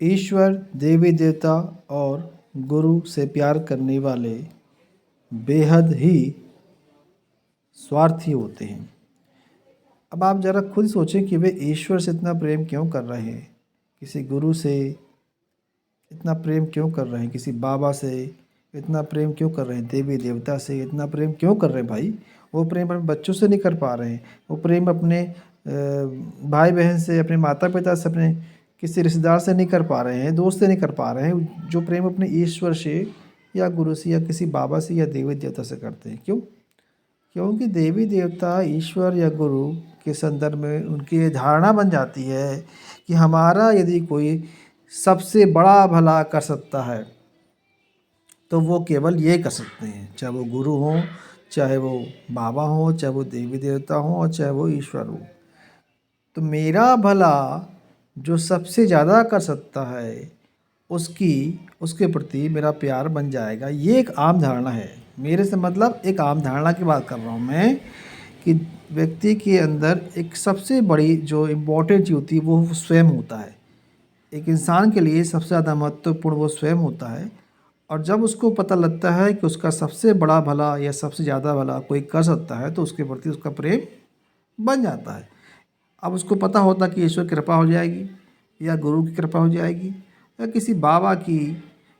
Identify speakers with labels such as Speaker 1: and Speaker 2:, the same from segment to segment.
Speaker 1: ईश्वर, देवी देवता और गुरु से प्यार करने वाले बेहद ही स्वार्थी होते हैं। अब आप ज़रा खुद सोचें कि वे ईश्वर से इतना प्रेम क्यों कर रहे हैं, किसी गुरु से इतना प्रेम क्यों कर रहे हैं, किसी बाबा से इतना प्रेम क्यों कर रहे हैं, देवी देवता से इतना प्रेम क्यों कर रहे हैं भाई। वो प्रेम अपने बच्चों से नहीं कर पा रहे हैं, वो प्रेम अपने भाई बहन से, अपने माता पिता से, अपने किसी रिश्तेदार से नहीं कर पा रहे हैं, दोस्त से नहीं कर पा रहे हैं, जो प्रेम अपने ईश्वर से या गुरु से या किसी बाबा से या देवी देवता से करते हैं। क्यों? क्योंकि देवी देवता, ईश्वर या गुरु के संदर्भ में उनकी ये धारणा बन जाती है कि हमारा यदि कोई सबसे बड़ा भला कर सकता है तो वो केवल ये कर सकते हैं, चाहे वो गुरु हों, चाहे वो बाबा हों, चाहे वो देवी देवता हों और चाहे वो ईश्वर हो। तो मेरा भला जो सबसे ज़्यादा कर सकता है उसके प्रति मेरा प्यार बन जाएगा। ये एक आम धारणा है। मेरे से मतलब एक आम धारणा की बात कर रहा हूँ मैं, कि व्यक्ति के अंदर एक सबसे बड़ी जो इम्पोर्टेंट चीज़ होती है वो स्वयं होता है। एक इंसान के लिए सबसे ज़्यादा महत्वपूर्ण वो स्वयं होता है। और जब उसको पता लगता है कि उसका सबसे बड़ा भला या सबसे ज़्यादा भला कोई कर सकता है तो उसके प्रति उसका प्रेम बन जाता है। अब उसको पता होता कि ईश्वर की कृपा हो जाएगी या गुरु की कृपा हो जाएगी या किसी बाबा की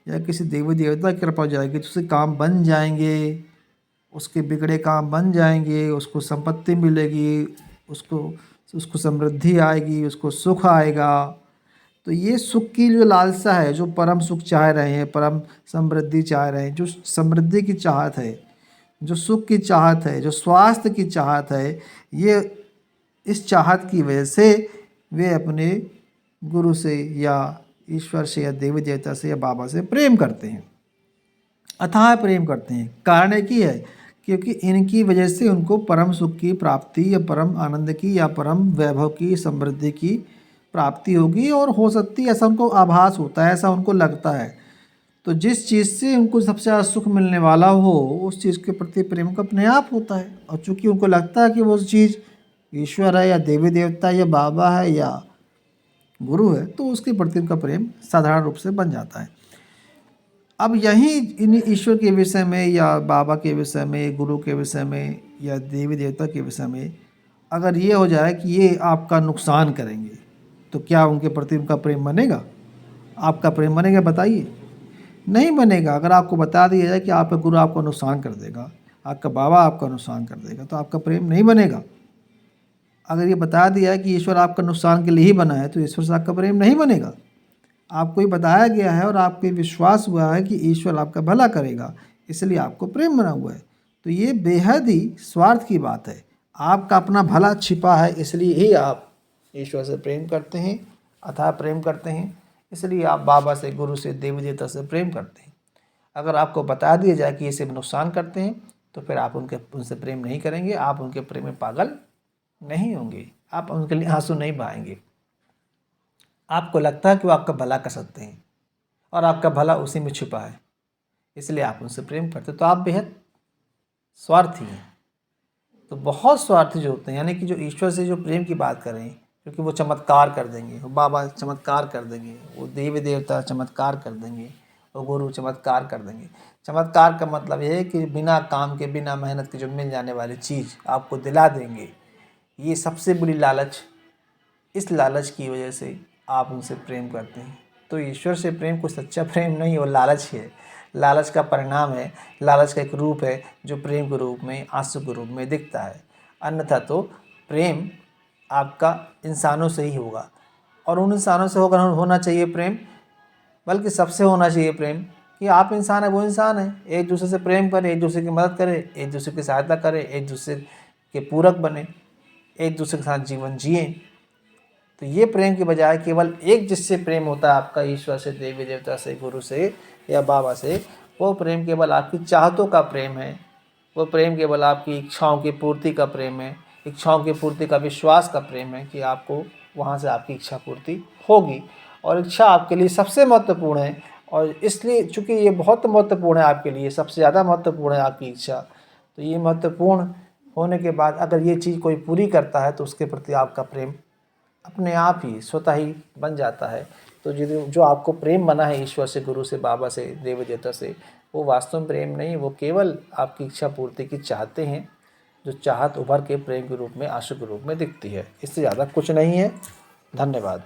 Speaker 1: या किसी देवी देवता की कृपा हो जाएगी तो उसके काम बन जाएंगे, उसके बिगड़े काम बन जाएंगे, उसको संपत्ति मिलेगी, उसको उसको समृद्धि आएगी, उसको सुख आएगा। तो ये सुख की जो लालसा है, जो परम सुख चाह रहे हैं, परम समृद्धि चाह रहे हैं, जो समृद्धि की चाहत है, जो सुख की चाहत है, जो स्वास्थ्य की चाहत है, ये इस चाहत की वजह से वे अपने गुरु से या ईश्वर से या देवी देवता से या बाबा से प्रेम करते हैं, अथाह प्रेम करते हैं। कारण एक ही है, क्योंकि इनकी वजह से उनको परम सुख की प्राप्ति या परम आनंद की या परम वैभव की, समृद्धि की प्राप्ति होगी। और हो सकती है, ऐसा उनको आभास होता है, ऐसा उनको लगता है। तो जिस चीज़ से उनको सबसे ज़्यादा सुख मिलने वाला हो उस चीज़ के प्रति प्रेम का अपने आप होता है। और चूँकि उनको लगता है कि वो चीज़ ईश्वर है या देवी देवता या बाबा है या गुरु है, तो उसके प्रति उनका प्रेम साधारण रूप से बन जाता है। अब यहीं इन ईश्वर के विषय में या बाबा के विषय में, गुरु के विषय में या देवी देवता के विषय में अगर ये हो जाए कि ये आपका नुकसान करेंगे, तो क्या उनके प्रति उनका प्रेम बनेगा? आपका प्रेम बनेगा? बताइए। नहीं बनेगा। अगर आपको बता दिया जाए कि आपका गुरु आपको नुकसान कर देगा, आपका बाबा आपका नुकसान कर देगा, तो आपका प्रेम नहीं बनेगा। अगर ये बता दिया है कि ईश्वर आपका नुकसान के लिए ही बना है, तो ईश्वर से आपका प्रेम नहीं बनेगा। आपको ये बताया गया है और आपको विश्वास हुआ है कि ईश्वर आपका भला करेगा, इसलिए आपको प्रेम बना हुआ है। तो ये बेहद ही स्वार्थ की बात है। आपका अपना भला छिपा है, इसलिए ही आप ईश्वर से प्रेम करते हैं, अथाह प्रेम करते हैं। इसलिए आप बाबा से, गुरु से, देवी देवता से प्रेम करते हैं। अगर आपको बता दिया जाए कि ये सिर्फ नुकसान करते हैं, तो फिर आप उनसे प्रेम नहीं करेंगे, आप उनके प्रेम में पागल नहीं होंगे, आप उनके लिए आंसू नहीं बहाएंगे। आपको लगता है कि वो आपका भला कर सकते हैं और आपका भला उसी में छुपा है, इसलिए आप उनसे प्रेम करते हैं। तो आप बेहद स्वार्थी हैं। तो बहुत स्वार्थी जो होते हैं, यानी कि जो ईश्वर से जो प्रेम की बात करें, क्योंकि वो चमत्कार कर देंगे, वो बाबा चमत्कार कर देंगे, वो देवी देवता चमत्कार कर देंगे, वो गुरु चमत्कार कर देंगे। चमत्कार का मतलब ये है कि बिना काम के, बिना मेहनत के जो मिल जाने वाली चीज़ आपको दिला देंगे। ये सबसे बड़ी लालच, इस लालच की वजह से आप उनसे प्रेम करते हैं। तो ईश्वर से प्रेम कोई सच्चा प्रेम नहीं है, वो लालच ही है। लालच का परिणाम है, लालच का एक रूप है जो प्रेम के रूप में, आंसू के रूप में दिखता है। अन्यथा तो प्रेम आपका इंसानों से ही होगा, और उन इंसानों से होना चाहिए प्रेम, बल्कि सबसे होना चाहिए प्रेम, कि आप इंसान है, वो इंसान है। एक दूसरे से प्रेम करें, एक दूसरे की मदद करें, एक दूसरे की सहायता करें, एक दूसरे के पूरक बने, एक दूसरे के साथ जीवन जिएं। तो ये प्रेम के बजाय केवल एक जिससे प्रेम होता है आपका, ईश्वर से, देवी देवता से, गुरु से या बाबा से, वो प्रेम केवल आपकी चाहतों का प्रेम है। वो प्रेम केवल आपकी इच्छाओं की पूर्ति का प्रेम है, इच्छाओं की पूर्ति का विश्वास का प्रेम है कि आपको वहाँ से आपकी इच्छा पूर्ति होगी। और इच्छा आपके लिए सबसे महत्वपूर्ण है, और इसलिए चूँकि ये बहुत महत्वपूर्ण है आपके लिए, सबसे ज़्यादा महत्वपूर्ण है आपकी इच्छा, तो ये महत्वपूर्ण होने के बाद अगर ये चीज़ कोई पूरी करता है तो उसके प्रति आपका प्रेम अपने आप ही स्वतः ही बन जाता है। तो जो आपको प्रेम बना है ईश्वर से, गुरु से, बाबा से, देवी देवता से, वो वास्तव में प्रेम नहीं, वो केवल आपकी इच्छा पूर्ति की चाहते हैं, जो चाहत उभर के प्रेम के रूप में, आशिक के रूप में दिखती है। इससे ज़्यादा कुछ नहीं है। धन्यवाद।